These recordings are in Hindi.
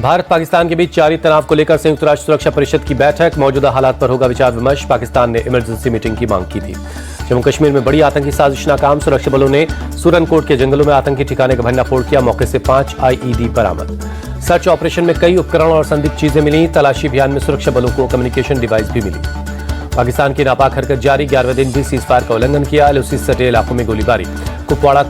भारत पाकिस्तान के बीच जारी तनाव को लेकर संयुक्त राष्ट्र सुरक्षा परिषद की बैठक। मौजूदा हालात पर होगा विचार विमर्श। पाकिस्तान ने इमरजेंसी मीटिंग की मांग की थी। जम्मू कश्मीर में बड़ी आतंकी साजिश नाकाम। सुरक्षा बलों ने सूरनकोट के जंगलों में आतंकी ठिकाने का भंडाफोड़ किया। मौके से 5 IED बरामद। सर्च ऑपरेशन में कई उपकरण और संदिग्ध चीजें मिली। तलाशी अभियान में सुरक्षा बलों को कम्युनिकेशन डिवाइस भी मिली। पाकिस्तान की नापाक हरकत जारी। 11वें दिन भी सीजफायर का उल्लंघन किया। LOC सटे इलाकों में गोलीबारी। कुपवाड़ा,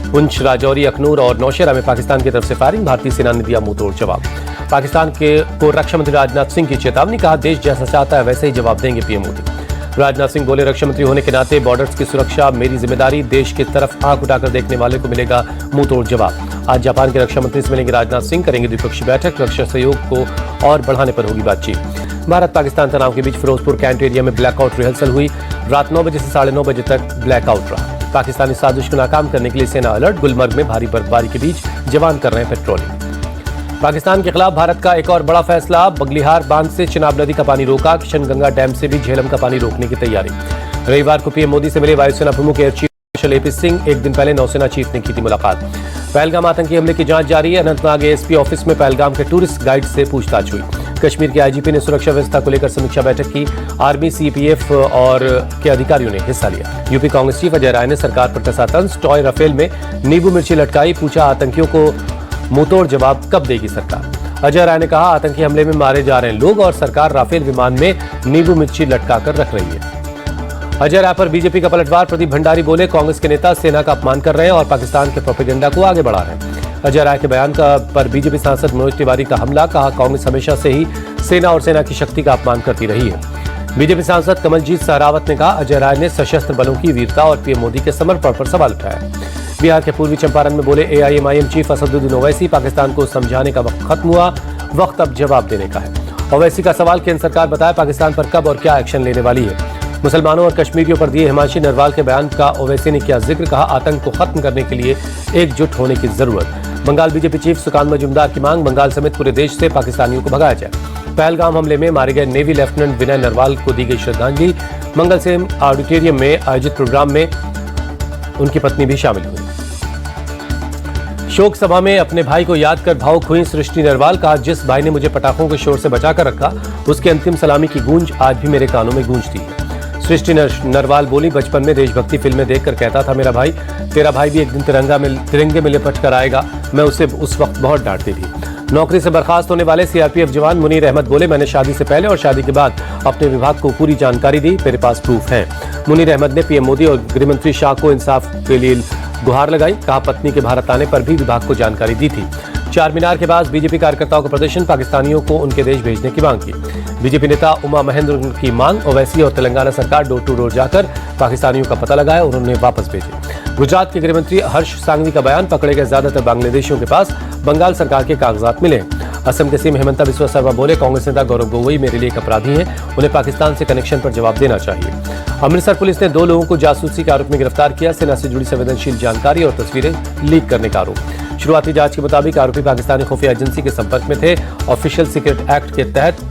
पुंछ, राजौरी, अखनूर और नौशेरा में पाकिस्तान की तरफ से फायरिंग। भारतीय सेना ने दिया मुंहतोड़ जवाब। पाकिस्तान को रक्षा मंत्री राजनाथ सिंह की चेतावनी। कहा, देश जैसा चाहता है वैसे ही जवाब देंगे PM मोदी। राजनाथ सिंह बोले, रक्षा मंत्री होने के नाते बॉर्डर्स की सुरक्षा मेरी जिम्मेदारी। देश की तरफ आंख उठाकर देखने वाले को मिलेगा मुंहतोड़ जवाब। आज जापान के रक्षा मंत्री से मिलेंगे राजनाथ सिंह। करेंगे द्विपक्षीय बैठक। रक्षा सहयोग को और बढ़ाने पर होगी बातचीत। भारत पाकिस्तान तनाव के बीच फिरोजपुर कैंट एरिया में ब्लैकआउट रिहर्सल हुई। रात 9 बजे से 9:30 बजे तक ब्लैकआउट रहा। पाकिस्तानी साजिश को नाकाम करने के लिए सेना अलर्ट। गुलमर्ग में भारी बर्फबारी के बीच जवान कर रहे हैं पेट्रोलिंग। पाकिस्तान के खिलाफ भारत का एक और बड़ा फैसला। बगलिहार बांध से चिनाब नदी का पानी रोका। किशनगंगा डैम से भी झेलम का पानी रोकने की तैयारी। रविवार को PM मोदी से मिले वायुसेना प्रमुख air chief marshal AP Singh. एक दिन पहले नौसेना चीफ ने की थी मुलाकात। पहलगाम आतंकी हमले की जांच जारी है। अनंतनाग ASP ऑफिस में पहलगाम के टूरिस्ट गाइड से पूछताछ हुई। कश्मीर के IGP ने सुरक्षा व्यवस्था को लेकर समीक्षा बैठक की। आर्मी, CPF और के अधिकारियों ने हिस्सा लिया। UP कांग्रेस चीफ अजय राय ने सरकार पर कसा तंज। टॉय राफेल में नींबू मिर्ची लटकाई। पूछा, आतंकियों को मुंहतोड़ जवाब कब देगी सरकार। अजय राय ने कहा, आतंकी हमले में मारे जा रहे हैं लोग और सरकार राफेल विमान में नींबू मिर्ची लटकाकर रख रही है। अजय राय पर BJP का पलटवार। प्रदीप भंडारी बोले, कांग्रेस के नेता सेना का अपमान कर रहे हैं और पाकिस्तान के प्रोपेगेंडा को आगे बढ़ा रहे हैं। अजय राय के बयान पर BJP सांसद मनोज तिवारी का हमला। कहा, कांग्रेस हमेशा से ही सेना और सेना की शक्ति का अपमान करती रही है। BJP सांसद कमलजीत सहरावत ने कहा, अजय राय ने सशस्त्र बलों की वीरता और PM मोदी के समर्पण पर सवाल उठाया। बिहार के पूर्वी चंपारण में बोले AIMIM चीफ असदुद्दीन ओवैसी, पाकिस्तान को समझाने का वक्त खत्म हुआ, वक्त अब जवाब देने का है। ओवैसी का सवाल, केंद्र सरकार बताए पाकिस्तान पर कब और क्या एक्शन लेने वाली है। मुसलमानों और कश्मीरियों पर दिए हिमांशी नरवाल के बयान का ओवैसी ने किया जिक्र। कहा, आतंक को खत्म करने के लिए एकजुट होने की जरूरत। बंगाल BJP चीफ सुकांत मजूमदार की मांग, बंगाल समेत पूरे देश से पाकिस्तानियों को भगाया जाए। पहलगाम हमले में मारे गए नेवी लेफ्टिनेंट विनय नरवाल को दी गई श्रद्धांजलि। मंगल से ऑडिटोरियम में आयोजित प्रोग्राम में उनकी पत्नी भी शामिल हुई। शोक सभा में अपने भाई को याद कर भावुक हुई सृष्टि नरवाल। कहा, जिस भाई ने मुझे पटाखों के शोर से बचाकर रखा, उसकी अंतिम सलामी की गूंज आज भी मेरे कानों में गूंजती है। सृष्टि नरवाल बोली, बचपन में देशभक्ति फिल्में देखकर कहता था, मेरा भाई, तेरा भाई भी एक दिन तिरंगे में लिपट कर आएगा। मैं उसे उस वक्त बहुत डांटती थी। नौकरी से बर्खास्त होने वाले CRPF जवान मुनीर अहमद बोले, मैंने शादी से पहले और शादी के बाद अपने विभाग को पूरी जानकारी दी, मेरे पास प्रूफ है। मुनीर अहमद ने PM मोदी और गृहमंत्री शाह को इंसाफ के लिए गुहार लगाई। कहा, पत्नी के भारत आने पर भी विभाग को जानकारी दी थी। चार मीनार के पास BJP कार्यकर्ताओं का प्रदर्शन। पाकिस्तानियों को उनके देश भेजने की मांग की। BJP नेता उमा महेंद्र की मांग, ओवैसी और तेलंगाना सरकार डोर टू डोर जाकर पाकिस्तानियों का पता लगाया और उन्हें वापस भेजे। गुजरात के गृहमंत्री हर्ष सांघवी का बयान, पकड़े गए ज्यादातर बांग्लादेशियों के पास बंगाल सरकार के कागजात मिले। असम के CM हेमंता बिस्वा शर्मा बोले, कांग्रेस नेता गौरव गोगोई मेरे लिए एक अपराधी हैं, उन्हें पाकिस्तान से कनेक्शन पर जवाब देना चाहिए। अमृतसर पुलिस ने 2 लोगों को जासूसी के आरोप में गिरफ्तार किया। सेना से जुड़ी संवेदनशील जानकारी और तस्वीरें लीक करने का आरोप। शुरुआती जांच के मुताबिक आरोपी पाकिस्तानी खुफिया एजेंसी के संपर्क में थे। ऑफिशियल सीक्रेट एक्ट के तहत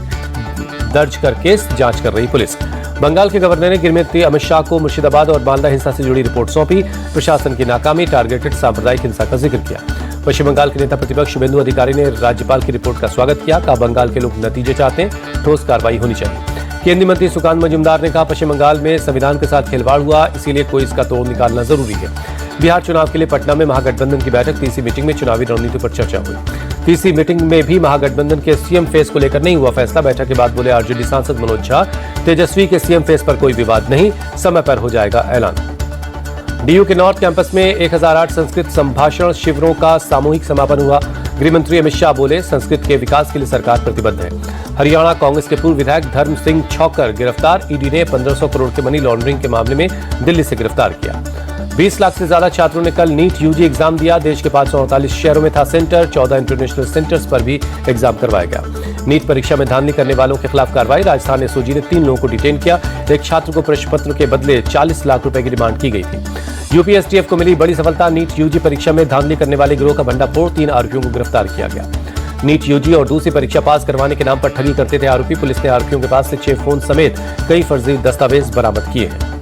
दर्ज कर केस जांच कर रही पुलिस। बंगाल के गवर्नर ने गृहमंत्री अमित शाह को मुर्शिदाबाद और मालदा हिंसा से जुड़ी रिपोर्ट सौंपी। प्रशासन की नाकामी, टारगेटेड सांप्रदायिक हिंसा का जिक्र किया। पश्चिम बंगाल के नेता प्रतिपक्ष शुभेंदु अधिकारी ने राज्यपाल की रिपोर्ट का स्वागत किया। कहा, बंगाल के लोग नतीजे चाहते हैं, ठोस कार्रवाई होनी चाहिए। केंद्रीय मंत्री सुकांत मजूमदार ने कहा, पश्चिम बंगाल में संविधान के साथ खिलवाड़ हुआ, इसीलिए कोई इसका तोड़ निकालना जरूरी है। बिहार चुनाव के लिए पटना में महागठबंधन की बैठक। तीसरी मीटिंग में चुनावी रणनीति पर चर्चा हुई। तीसरी मीटिंग में भी महागठबंधन के CM फेस को लेकर नहीं हुआ फैसला। बैठक के बाद बोले RJD सांसद मनोज झा, तेजस्वी के CM फेस पर कोई विवाद नहीं, समय पर हो जाएगा ऐलान। DU के नॉर्थ कैंपस में 1008 संस्कृत संभाषण शिविरों का सामूहिक समापन हुआ। गृहमंत्री अमित शाह बोले, संस्कृत के विकास के लिए सरकार प्रतिबद्ध है। हरियाणा कांग्रेस के पूर्व विधायक धर्म सिंह छौकर गिरफ्तार। ED ने 1500 करोड़ के मनी लॉन्ड्रिंग के मामले में दिल्ली से गिरफ्तार किया। 20 लाख से ज्यादा छात्रों ने कल नीट UG एग्जाम दिया। देश के 548 शहरों में था सेंटर। 14 इंटरनेशनल सेंटर्स पर भी एग्जाम करवाया गया। नीट परीक्षा में धांधली करने वालों के खिलाफ कार्रवाई। राजस्थान SOG ने 3 लोगों को डिटेन किया। एक छात्र को प्रश्न पत्र के बदले 40 लाख रुपए की डिमांड की गई थी। UP STF को मिली बड़ी सफलता। नीट UG परीक्षा में धांधली करने वाले गिरोह का भंडाफोड़। 3 आरोपियों को गिरफ्तार किया गया। नीट UG और दूसरी परीक्षा पास करवाने के नाम पर ठगी करते थे आरोपी। पुलिस ने आरोपियों के पास से 6 फोन समेत कई फर्जी दस्तावेज बरामद किए हैं।